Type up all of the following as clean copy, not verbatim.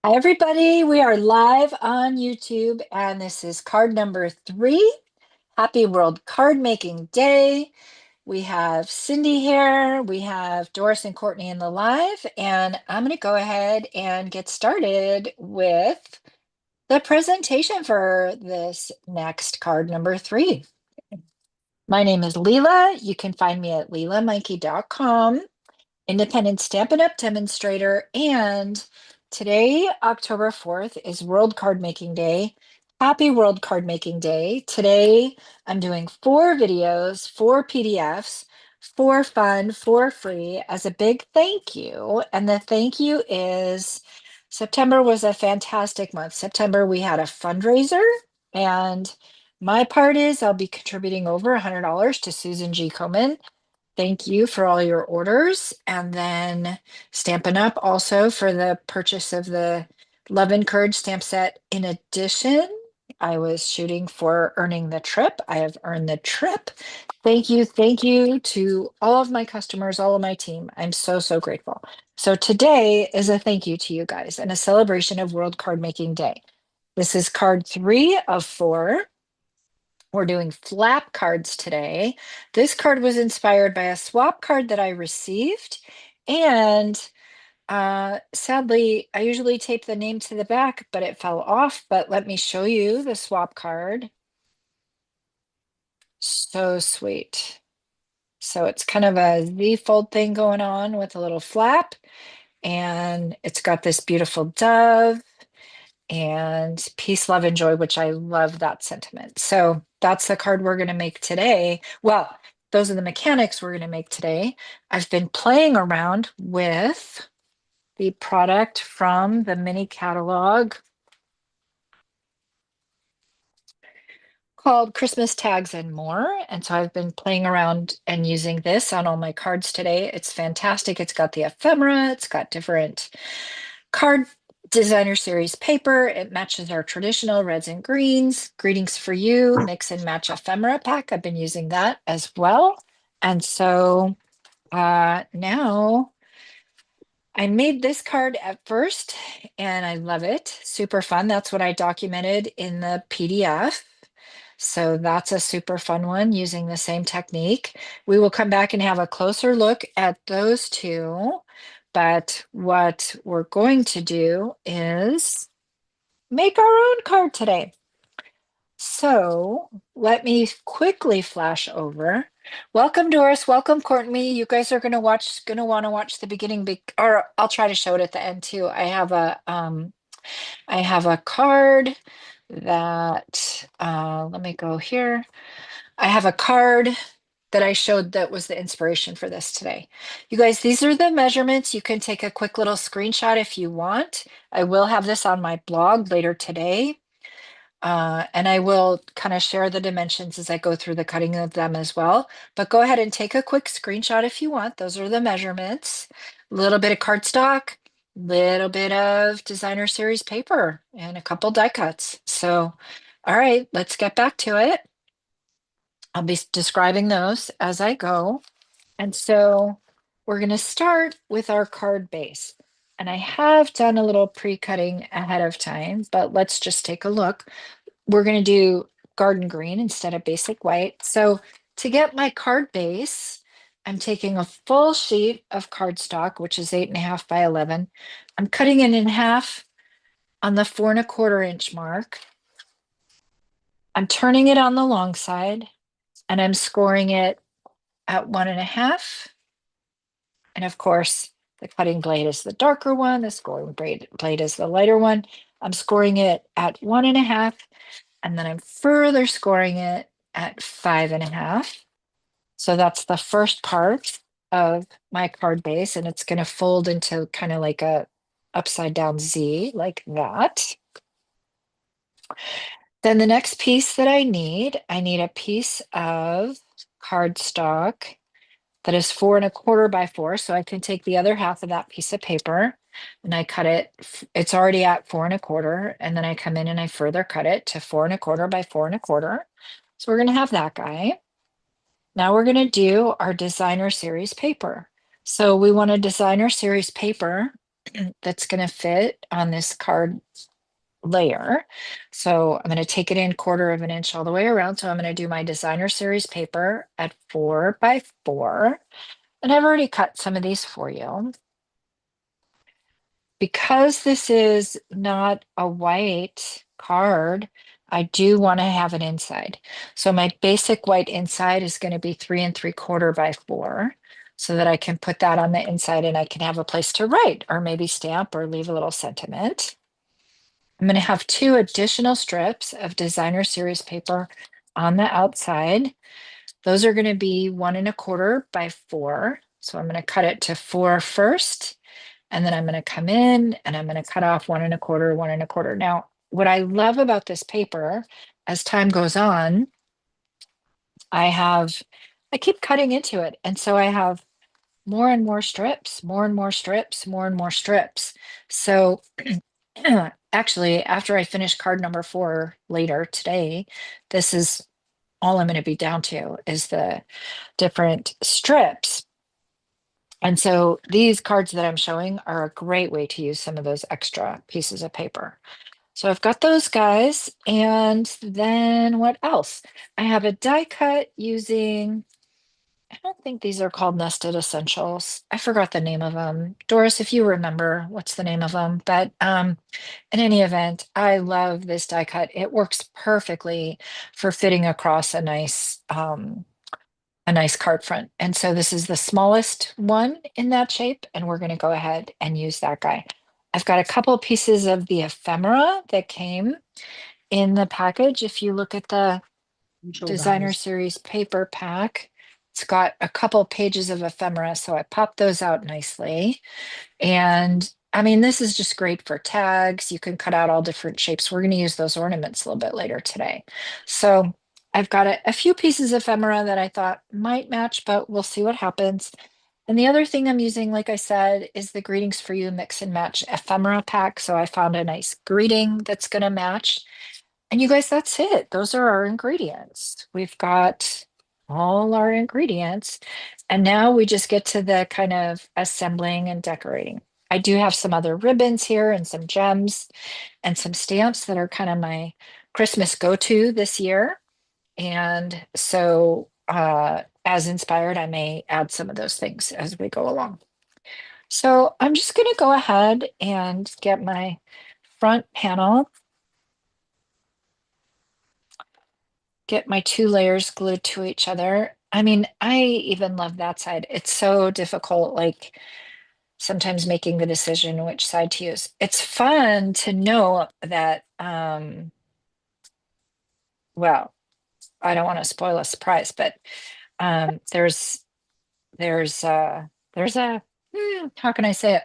Hi, everybody. We are live on YouTube, and this is card number 3. Happy World Card Making Day. We have Cindy here. We have Doris and Courtney in the live, and I'm going to go ahead and get started with the presentation for this next card number 3. My name is Leela. You can find me at leelamonkey.com. Independent Stampin' Up! Demonstrator. And today, October 4th, is World Card Making Day. Happy World Card Making Day. Today, I'm doing 4 videos, 4 PDFs, for fun, for free, as a big thank you. And the thank you is September was a fantastic month. September, we had a fundraiser, and my part is I'll be contributing over $100 to Susan G. Komen. Thank you for all your orders. And then Stampin' Up! Also for the purchase of the Love and Courage stamp set. In addition, I was shooting for earning the trip. I have earned the trip. Thank you to all of my customers, all of my team. I'm so, so grateful. So today is a thank you to you guys and a celebration of World Card Making Day. This is card 3 of 4. We're doing flap cards today. This card was inspired by a swap card that I received. And sadly, I usually tape the name to the back, but it fell off. But let me show you the swap card. So sweet. So it's kind of a Z fold thing going on with a little flap. And it's got this beautiful dove and peace, love, and joy, which I love that sentiment. So that's the card we're going to make today. Well, those are the mechanics we're going to make today. I've been playing around with the product from the mini catalog called Christmas Tags and More. And so I've been playing around and using this on all my cards today. It's fantastic. It's got the ephemera. It's got different card designer series paper. It matches our traditional reds and greens. Greetings for you, mix and match ephemera pack. I've been using that as well. And so now I made this card at first and I love it. Super fun. That's what I documented in the PDF. So that's a super fun one using the same technique. We will come back and have a closer look at those two. But what we're going to do is make our own card today. So let me quickly flash over. Welcome, Doris. Welcome, Courtney. You guys are going to want to watch the beginning, or I'll try to show it at the end too. I have a card that let me go here. I have a card that I showed that was the inspiration for this today. You guys, these are the measurements. You can take a quick little screenshot if you want. I will have this on my blog later today. And I will kind of share the dimensions as I go through the cutting of them as well. But go ahead and take a quick screenshot if you want. Those are the measurements. A little bit of cardstock, little bit of designer series paper, and a couple die cuts. So, all right, let's get back to it. I'll be describing those as I go. And so we're going to start with our card base. And I have done a little pre-cutting ahead of time, but let's just take a look. We're going to do garden green instead of basic white. So to get my card base, I'm taking a full sheet of cardstock, which is 8.5 by 11. I'm cutting it in half on the 4.25 inch mark. I'm turning it on the long side and I'm scoring it at 1.5. And of course, the cutting blade is the darker one, the scoring blade is the lighter one. I'm scoring it at 1.5, and then I'm further scoring it at 5.5. So that's the first part of my card base, and it's going to fold into kind of like a upside down Z like that. Then the next piece that I need a piece of cardstock that is 4.25 by 4. So I can take the other half of that piece of paper and I cut it. It's already at 4.25. And then I come in and I further cut it to 4.25 by 4.25. So we're going to have that guy. Now we're going to do our designer series paper. So we want a designer series paper that's going to fit on this card layer. So I'm going to take it in 1/4 inch all the way around. So I'm going to do my designer series paper at 4 by 4. And I've already cut some of these for you. Because this is not a white card, I do want to have an inside. So my basic white inside is going to be 3 3/4 by 4, so that I can put that on the inside and I can have a place to write or maybe stamp or leave a little sentiment. I'm going to have 2 additional strips of designer series paper on the outside. Those are going to be 1 1/4 by 4. So I'm going to cut it to 4 first, and then I'm going to come in and I'm going to cut off 1 1/4, 1 1/4. Now, what I love about this paper, as time goes on, I keep cutting into it. And so I have more and more strips, more and more strips, more and more strips. So actually, after I finish card number 4 later today, this is all I'm going to be down to is the different strips. And so these cards that I'm showing are a great way to use some of those extra pieces of paper. So I've got those guys. And then what else? I have a die cut using, I don't think these are called nested essentials. I forgot the name of them. Doris, if you remember, what's the name of them? But in any event, I love this die cut. It works perfectly for fitting across a nice card front. And so this is the smallest one in that shape, and we're going to go ahead and use that guy. I've got a couple pieces of the ephemera that came in the package. If you look at the designer series paper pack, it's got a couple pages of ephemera, so I popped those out nicely. And I mean, this is just great for tags. You can cut out all different shapes. We're going to use those ornaments a little bit later today. So I've got a few pieces of ephemera that I thought might match, but we'll see what happens. And the other thing I'm using, like I said, is the Greetings for You Mix and Match ephemera pack. So I found a nice greeting that's going to match. And you guys, that's it. Those are our ingredients. We've got all our ingredients. And now we just get to the kind of assembling and decorating. I do have some other ribbons here and some gems and some stamps that are kind of my Christmas go-to this year. And so as inspired, I may add some of those things as we go along. So I'm just going to go ahead and get my front panel, get my 2 layers glued to each other. I mean, I even love that side. It's so difficult, like sometimes making the decision which side to use. It's fun to know that, well, I don't want to spoil a surprise, but there's there's there's a how can I say it?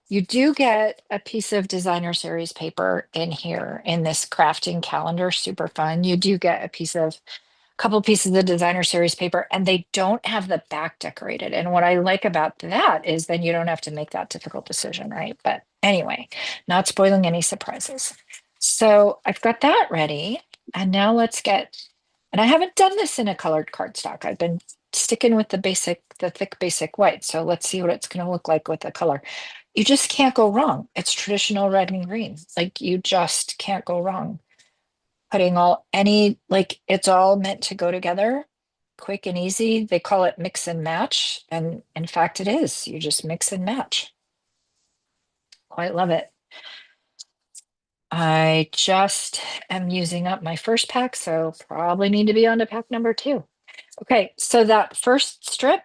You do get a piece of designer series paper in here in this crafting calendar, super fun. You do get a couple pieces of designer series paper, and they don't have the back decorated. And what I like about that is then you don't have to make that difficult decision, right? But anyway, not spoiling any surprises. So I've got that ready. And now and I haven't done this in a colored cardstock. I've been sticking with the thick basic white. So let's see what it's going to look like with the color. You just can't go wrong. It's traditional red and green. Like you just can't go wrong putting like it's all meant to go together quick and easy. They call it mix and match. And in fact, it is. You just mix and match. Quite love it. I just am using up my first pack, so probably need to be on to pack number 2. Okay, so that first strip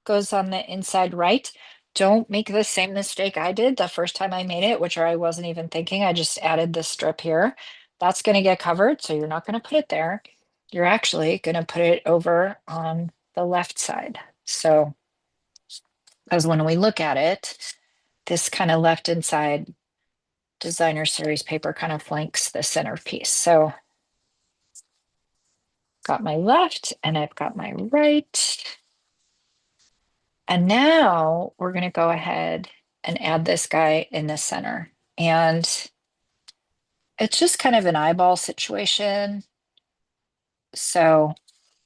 goes on the inside right. Don't make the same mistake I did the first time I made it, which I wasn't even thinking. I just added this strip here. That's going to get covered, so you're not going to put it there. You're actually going to put it over on the left side. So, because when we look at it, this kind of left inside designer series paper kind of flanks the center piece. So got my left and I've got my right. And now we're going to go ahead and add this guy in the center. And it's just kind of an eyeball situation. So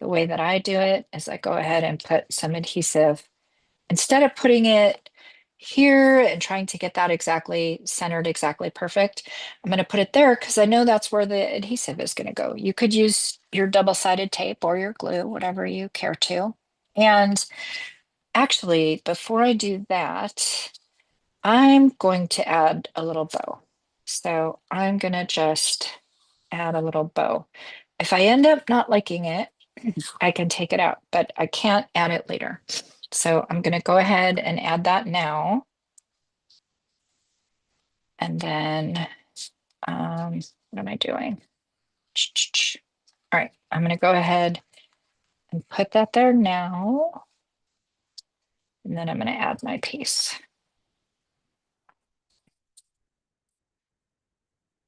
the way that I do it is I go ahead and put some adhesive. Instead of putting it here and trying to get that exactly centered, exactly perfect. I'm going to put it there because I know that's where the adhesive is going to go. You could use your double-sided tape or your glue, whatever you care to. And actually, before I do that, I'm going to add a little bow. So I'm going to just add a little bow. If I end up not liking it, I can take it out, but I can't add it later. So I'm going to go ahead and add that now. And then, what am I doing? All right, I'm going to go ahead and put that there now. And then I'm going to add my piece.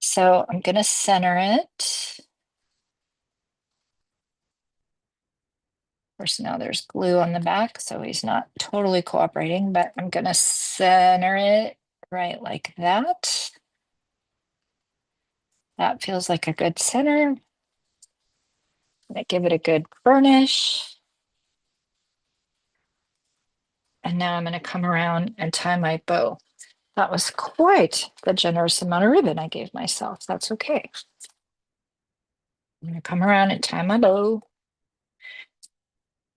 So I'm going to center it. Of course, now there's glue on the back, so he's not totally cooperating, but I'm going to center it right like that. That feels like a good center. I'm going to give it a good burnish. And now I'm going to come around and tie my bow. That was quite the generous amount of ribbon I gave myself. That's okay. I'm going to come around and tie my bow.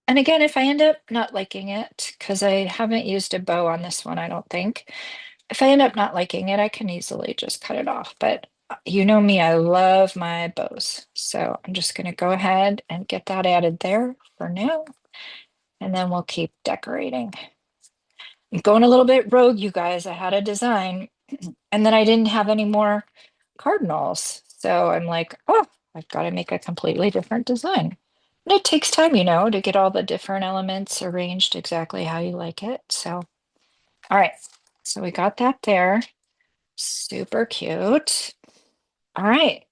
And again, if I end up not liking it, because I haven't used a bow on this one, I don't think. If I end up not liking it, I can easily just cut it off. But you know me, I love my bows. So I'm just going to go ahead and get that added there for now. And then we'll keep decorating. I'm going a little bit rogue, you guys. I had a design and then I didn't have any more cardinals. So I'm like, oh, I've got to make a completely different design. And it takes time, you know, to get all the different elements arranged exactly how you like it. So, all right. So we got that there. Super cute. All right.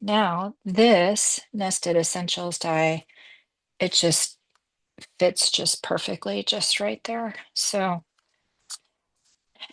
Now this Nested Essentials die, it just fits just perfectly just right there. So,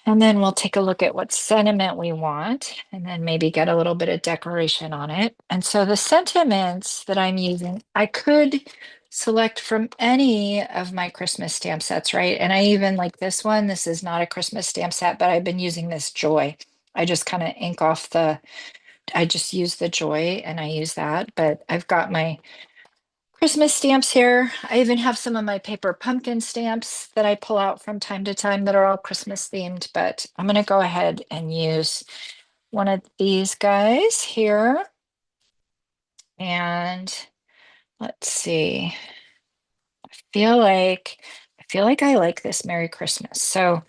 and then we'll take a look at what sentiment we want and then maybe get a little bit of decoration on it. And so the sentiments that I'm using, I could select from any of my Christmas stamp sets, right? And I even like this one. This is not a Christmas stamp set, but I've been using this Joy. I just kind of ink off I just use the Joy and I use that, but I've got my Christmas stamps here. I even have some of my paper pumpkin stamps that I pull out from time to time that are all Christmas themed, but I'm going to go ahead and use one of these guys here. And let's see. I feel like I like this Merry Christmas. So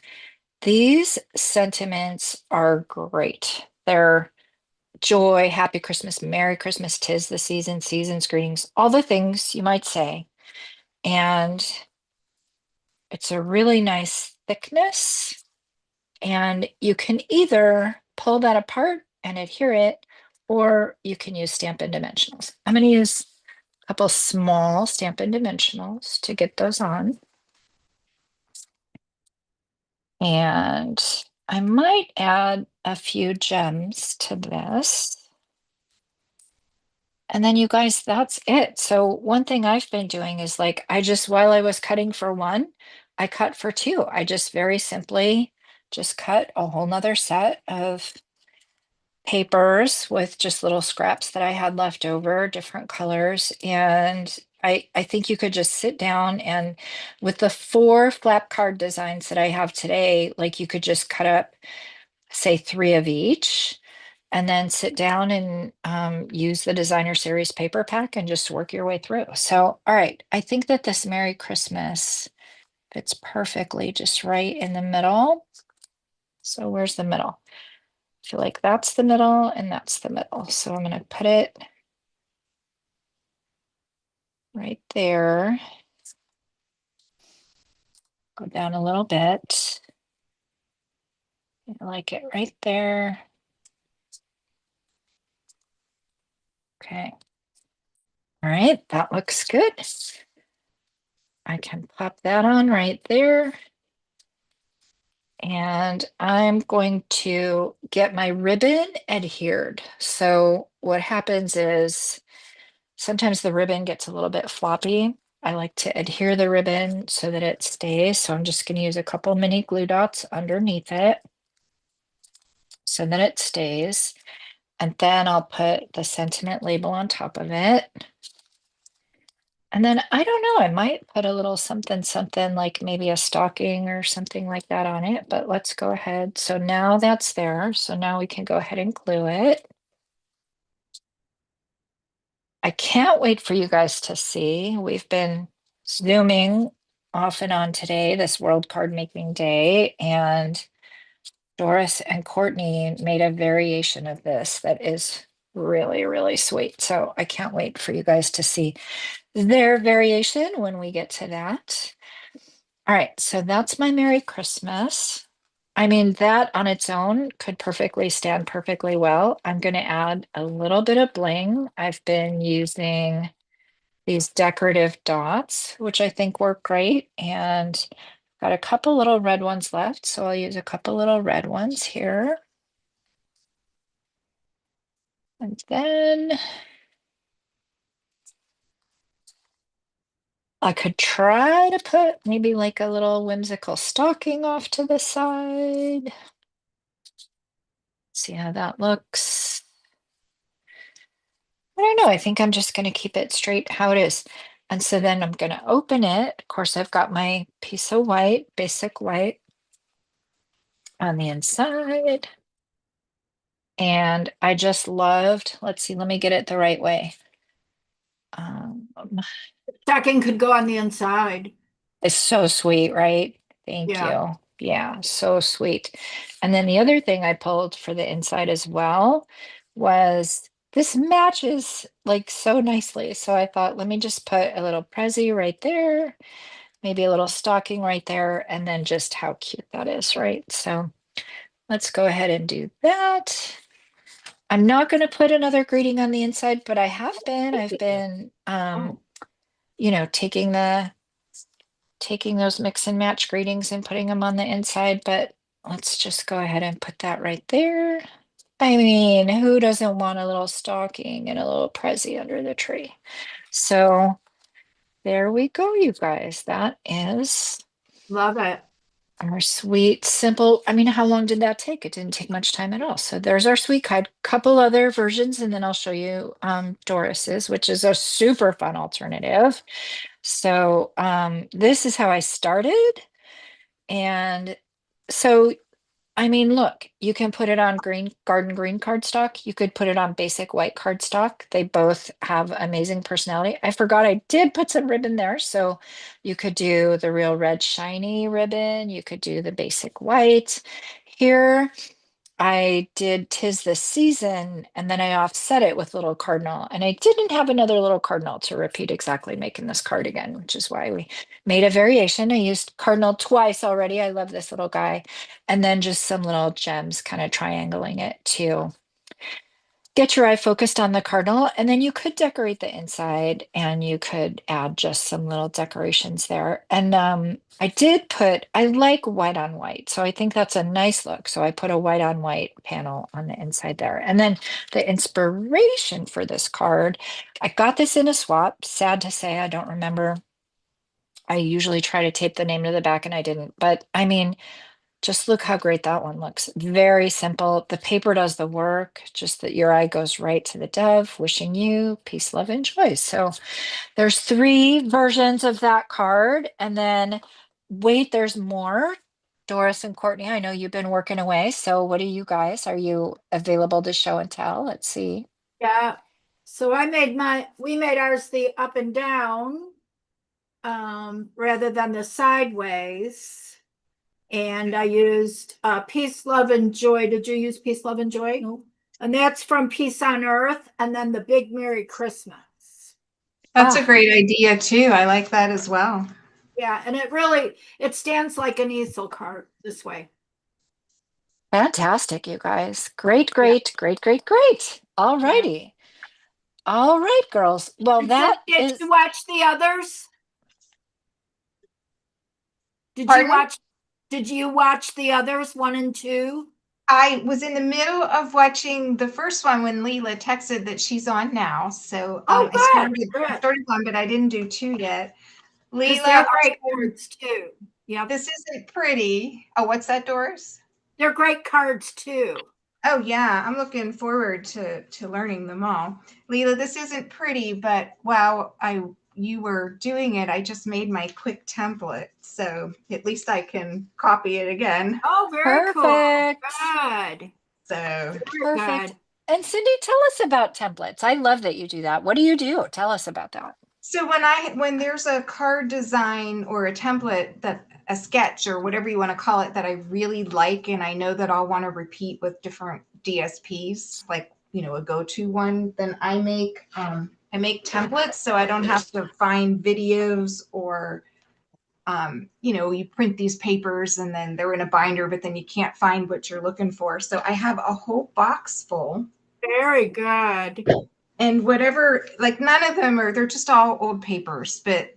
these sentiments are great. They're joy, happy Christmas, Merry Christmas, 'tis the season, season's greetings, all the things you might say. And it's a really nice thickness. And you can either pull that apart and adhere it, or you can use Stampin' Dimensionals. I'm going to use a couple small Stampin' Dimensionals to get those on. And I might add a few gems to this. And then you guys, that's it. So one thing I've been doing is like, while I was cutting for one, I cut for two. I just very simply just cut a whole nother set of papers with just little scraps that I had left over, different colors. And I think you could just sit down and with the 4 flap card designs that I have today, like you could just cut up, say 3 of each and then sit down and use the designer series paper pack and just work your way through. So, all right, I think that this Merry Christmas fits perfectly just right in the middle. So where's the middle? I feel like that's the middle and that's the middle. So I'm going to put it right there. Go down a little bit. I like it right there. Okay. All right, that looks good. I can pop that on right there. And I'm going to get my ribbon adhered. So what happens is sometimes the ribbon gets a little bit floppy. I like to adhere the ribbon so that it stays. So I'm just going to use a couple mini glue dots underneath it so that it stays. And then I'll put the sentiment label on top of it. And then I don't know, I might put a little something, something like maybe a stocking or something like that on it, but let's go ahead. So now that's there. So now we can go ahead and glue it. I can't wait for you guys to see. We've been Zooming off and on today, this World Card Making Day, and Doris and Courtney made a variation of this that is really, really sweet. So I can't wait for you guys to see their variation when we get to that. All right, so that's my Merry Christmas. I mean, that on its own could perfectly stand perfectly well. I'm going to add a little bit of bling. I've been using these decorative dots, which I think work great. And got a couple little red ones left, so I'll use a couple little red ones here. And then I could try to put maybe like a little whimsical stocking off to the side. See how that looks. I don't know. I think I'm just going to keep it straight how it is. And so then I'm going to open it. Of course, I've got my piece of white, basic white on the inside. And I just loved, let's see, let me get it the right way. Um, Stocking could go on the inside. it's so sweet, right? Thank Yeah. you. Yeah, so sweet. And then the other thing I pulled for the inside as well was this matches like so nicely. So I thought, let me just put a little Prezi right there, maybe a little stocking right there, and then just how cute that is, right? So let's go ahead and do that. I'm not going to put another greeting on the inside, but I have been. I've been, Oh, you know, taking those mix and match greetings and putting them on the inside, but let's just go ahead and put that right there. I mean, who doesn't want a little stocking and a little Prezi under the tree? So there we go, you guys. That is love it. our sweet, simple. I mean, how long did that take? It didn't take much time at all. So there's our sweet card. Couple other versions, and then I'll show you Doris's, which is a super fun alternative. So this is how I started. And so, I mean, look, you can put it on green garden green cardstock. You could put it on basic white cardstock. They both have amazing personality. I forgot I did put some ribbon there. So you could do the real red shiny ribbon. You could do the basic white. Here, I did "'Tis the Season" and then I offset it with little cardinal. And I didn't have another little cardinal to repeat exactly making this card again, which is why we made a variation. I used cardinal twice already. I love this little guy. And then just some little gems kind of triangling it too. Get your eye focused on the cardinal, and then you could decorate the inside and you could add just some little decorations there. And I did put, I like white on white, so I think that's a nice look. So I put a white on white panel on the inside there. And then the inspiration for this card, I got this in a swap. Sad to say, I don't remember. I usually try to tape the name to the back and I didn't, but I mean, just look how great that one looks. Very simple. The paper does the work, just that your eye goes right to the dove, wishing you peace, love, and joy. So there's three versions of that card. And then wait, there's more. Doris and Courtney, I know you've been working away. So what do you guys? Are you available to show and tell? Let's see. Yeah. So we made ours the up and down, rather than the sideways. And I used Peace, Love, and Joy. Did you use Peace, Love, and Joy? No. And that's from Peace on Earth, and then the Big Merry Christmas. That's a Ah, great idea too. I like that as well. Yeah, and it stands like an easel card this way. fantastic, you guys. Great, Yeah, great, great, great, great. All yeah. righty. All right, girls. Well, And so that did you is watch the others? Did you Pardon? watch did you watch the others, one and two? I was in the middle of watching the first one when Leela texted that she's on now. So Oh, I good, started good. started one, but I didn't do two yet. Because they're Leela, great cards too. Yep. this isn't pretty. Oh, what's that, Doris? They're great cards too. Oh yeah, I'm looking forward to learning them all. Leela, this isn't pretty, but while you were doing it, I just made my quick template, so at least I can copy it again. Oh, very cool. Perfect. Good. So Very Perfect. good. And Cindy, tell us about templates. I love that you do that. What do you do? Tell us about that. so when there's a card design or a template, that a sketch or whatever you want to call it, that I really like, and I know that I'll want to repeat with different DSPs, like, you know, a go-to one, then I make templates, so I don't have to find videos or you know, you print these papers and then they're in a binder, but then you can't find what you're looking for. So I have a whole box full, Very good. and whatever, like none of them are, they're just all old papers, but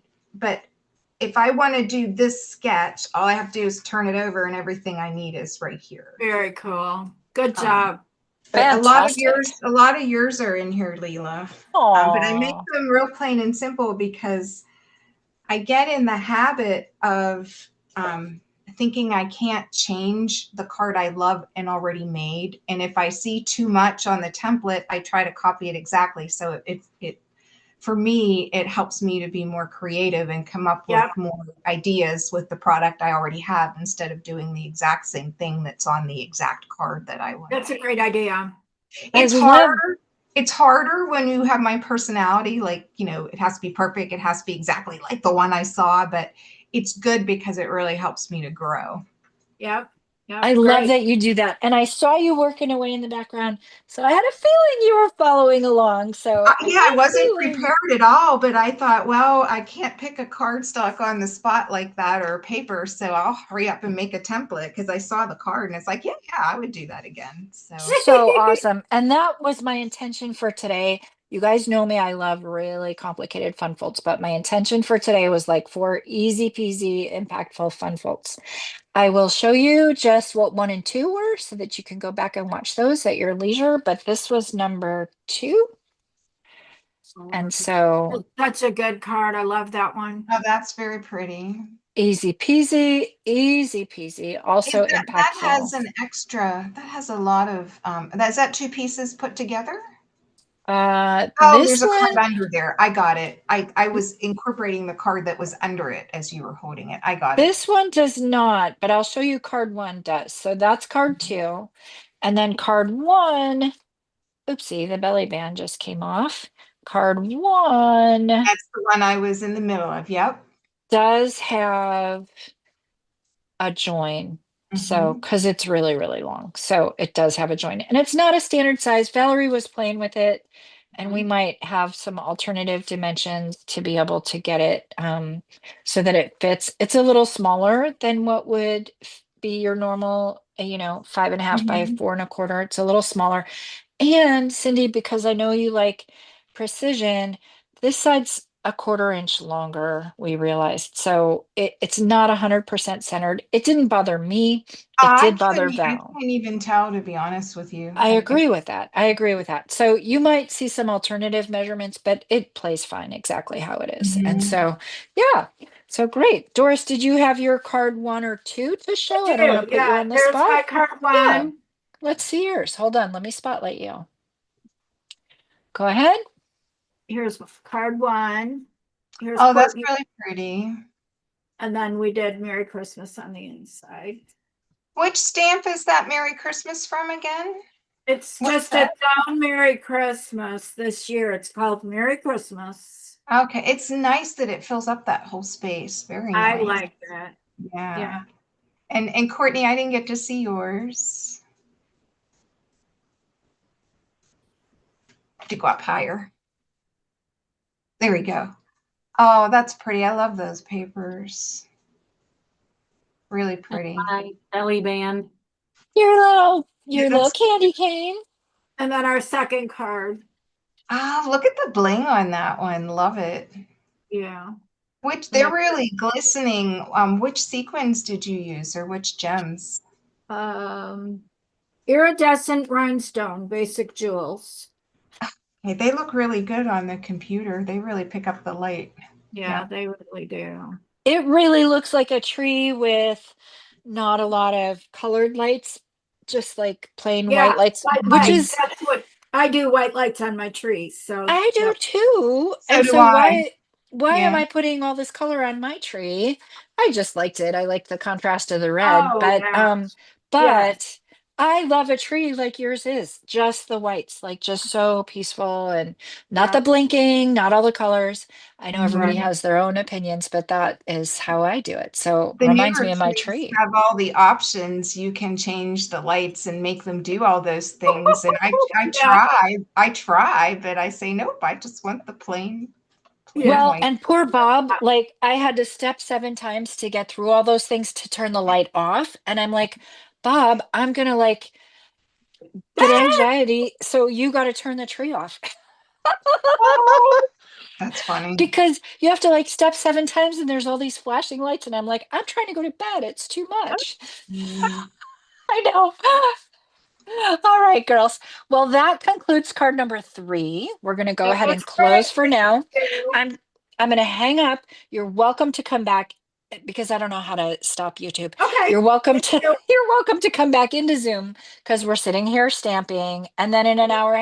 if I want to do this sketch, all I have to do is turn it over and everything I need is right here. Very cool. Good job. But Fantastic. a lot of yours are in here, Leela. But I make Aw. them real plain and simple because I get in the habit of thinking I can't change the card I love and already made. And if I see too much on the template, I try to copy it exactly. So it for me, it helps me to be more creative and come up with Yep. more ideas with the product I already have instead of doing the exact same thing that's on the exact card that I want. That's a great idea. It's we harder. It's harder when you have my personality, like, you know, it has to be perfect. It has to be exactly like the one I saw, but it's good because it really helps me to grow. Yep. Yep. I love Great. that you do that. And I saw you working away in the background. So I had a feeling you were following along. So Yeah, I had a wasn't feeling. prepared at all, but I thought, well, I can't pick a cardstock on the spot like that or paper, so I'll hurry up and make a template because I saw the card and it's like, yeah, I would do that again. So So awesome. And that was my intention for today. You guys know me, I love really complicated fun folds, but my intention for today was like 4 easy peasy, impactful fun folds. I will show you just what 1 and 2 were so that you can go back and watch those at your leisure. But this was number 2. And so That's a good card. I love that one. oh, that's very pretty. easy peasy, easy peasy, also That has impactful. an extra, that has a lot of, is that 2 pieces put together? Oh, This there's a card one, under there. I got it. I was incorporating the card that was under it as you were holding it. I got it. this one does not, but I'll show you card 1 does. So that's card 2. And then card 1, oopsie, the belly band just came off. Card 1 That's the one I was in the middle of. Yep. does have a join. So, Mhm. because it's really, really long. So it does have a join. And it's not a standard size. Valerie was playing with it, and we might have some alternative dimensions to be able to get it so that it fits. It's a little smaller than what would be your normal, 5.5 by Mhm. 4.25. It's a little smaller. And Cindy, because I know you like precision, this side's a 1/4 inch longer, we realized. So it's not 100% centered. It didn't bother me. It did bother I Val. couldn't even tell, to be honest with you. I agree with that. I agree with that. So you might see some alternative measurements, but it plays fine exactly how it is. And Mhm. so, yeah. So great. Doris, did you have your card 1 or 2 to show? I don't want to put you Yeah, on the there's my spot. card Yeah. one. Let's see yours. Hold on. Let me spotlight you. Go ahead. Here's card one. Here's Oh, that's Courtney. really pretty. And then we did Merry Christmas on the inside. Which stamp is that Merry Christmas from again? It's What's just that? its own Merry Christmas this year. It's called Merry Christmas. Okay, it's nice that it fills up that whole space. Very I nice. like that. Yeah. Yeah. And Courtney, I didn't get to see yours. To go up higher. There we go. Oh, that's pretty. I love those papers. Really pretty. My belly band. Your little candy cane. And then our second card. Ah, look at the bling on that one. Love it. Yeah. Which they're really glistening. Which sequins did you use, or which gems? Iridescent rhinestone, basic jewels. Hey, they look really good on the computer. They really pick up the light. Yeah, they really do. It really looks like a tree with not a lot of colored lights, just like plain Yeah, white lights, white which lights. is That's what I do, white lights on my trees. So I do that, too. So And do so I. why am Yeah. I putting all this color on my tree? I just liked it. I like the contrast of the red, oh yeah, yeah, but I love a tree like yours is. Just the whites, like just so peaceful and not the yeah. blinking, not all the colors. I know everybody Mhm. has their own opinions, but that is how I do it. So The reminds newer me of my trees tree. have all the options. You can change the lights and make them do all those things. And Yeah, I try, but I say, nope, I just want the plain yeah. Well, white. and poor Bob, like I had to step 7 times to get through all those things to turn the light off. And I'm like, Bob, I'm gonna like get anxiety, so you got to turn the tree off Oh, that's funny. because you have to like step 7 times and there's all these flashing lights. And I'm like, I'm trying to go to bed. It's too much. Mm. I know. All right, girls. Well, that concludes card number 3. We're going to go That ahead was and close great. for Thank now. you. I'm I'm going to hang up. You're welcome to come back because I don't know how to stop YouTube. Okay. You're welcome Thank to you. you're welcome to come back into Zoom because we're sitting here stamping and then in an hour